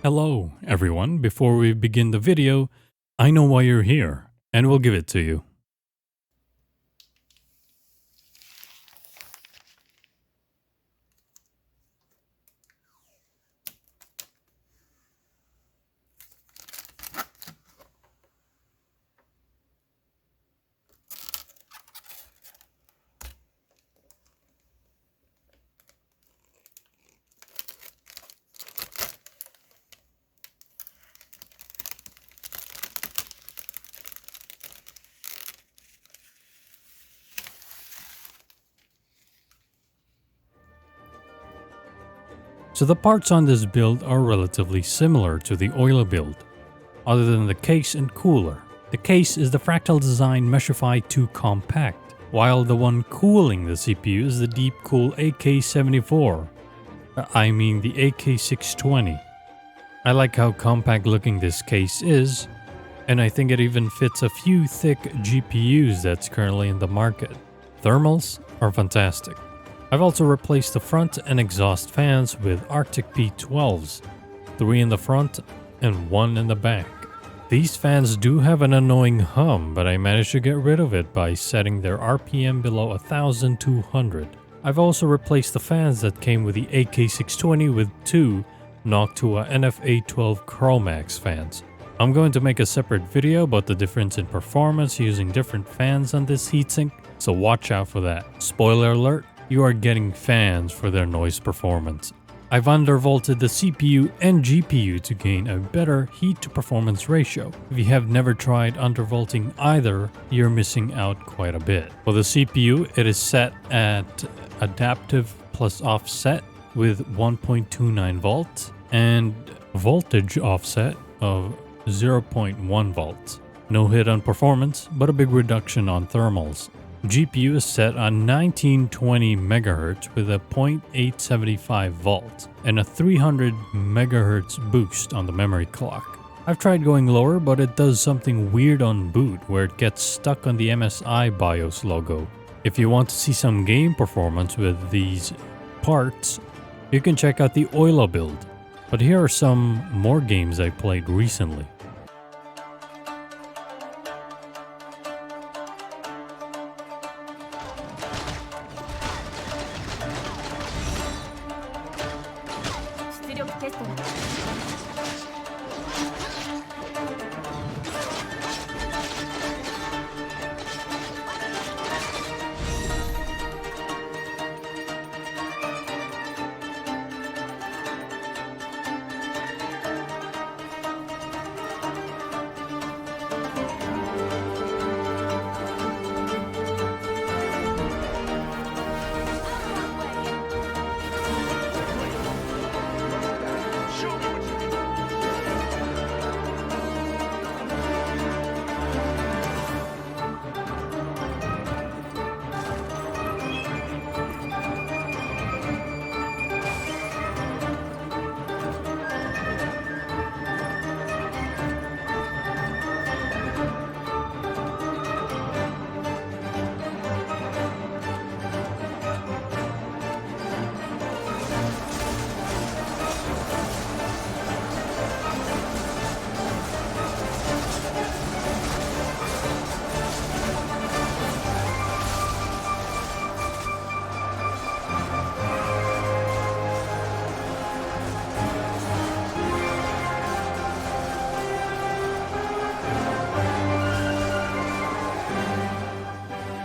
Hello, everyone. Before we begin the video, I know why you're here, and we'll give it to you. So the parts on this build are relatively similar to the Oila build, other than the case and cooler. The case is the fractal design Meshify 2 compact, while the one cooling the CPU is the Deep Cool AK-74. I mean the AK-620. I like how compact looking this case is, and I think it even fits a few thick GPUs that's currently in the market. Thermals are fantastic. I've also replaced the front and exhaust fans with Arctic P12s, 3 in the front and 1 in the back. These fans do have an annoying hum, but I managed to get rid of it by setting their RPM below 1200. I've also replaced the fans that came with the AK620 with 2 Noctua NF812 Chromax fans. I'm going to make a separate video about the difference in performance using different fans on this heatsink, so watch out for that. Spoiler alert, you are getting fans for their noise performance. I've undervolted the CPU and GPU to gain a better heat to performance ratio. If you have never tried undervolting either, you're missing out quite a bit. For the CPU, it is set at adaptive plus offset with 1.29 volts and voltage offset of 0.1 volts. No hit on performance, but a big reduction on thermals. GPU is set on 1920 MHz with a 0.875 volts and a 300 MHz boost on the memory clock. I've tried going lower, but it does something weird on boot where it gets stuck on the MSI BIOS logo. If you want to see some game performance with these parts, you can check out the Oila build. But here are some more games I played recently.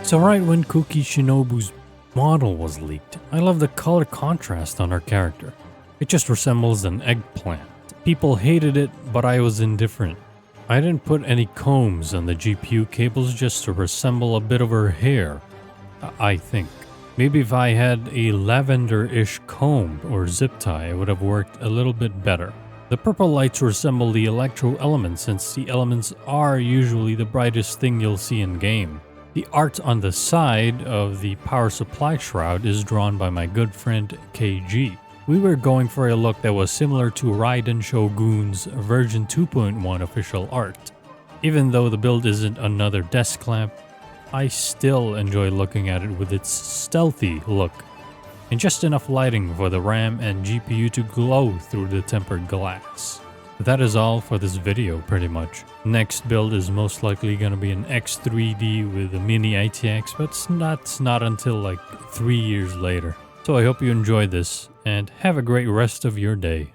So right when Kuki Shinobu's model was leaked, I love the color contrast on her character. It just resembles an eggplant. People hated it, but I was indifferent. I didn't put any combs on the GPU cables just to resemble a bit of her hair, I think. Maybe if I had a lavender-ish comb or zip tie, it would have worked a little bit better. The purple lights resemble the electro elements since the elements are usually the brightest thing you'll see in game. The art on the side of the power supply shroud is drawn by my good friend KG. We were going for a look that was similar to Raiden Shogun's version 2.1 official art. Even though the build isn't another desk lamp, I still enjoy looking at it with its stealthy look, and just enough lighting for the RAM and GPU to glow through the tempered glass. That is all for this video pretty much. Next build is most likely gonna be an X3D with a mini ITX, but that's not until like 3 years later. So I hope you enjoyed this, and have a great rest of your day.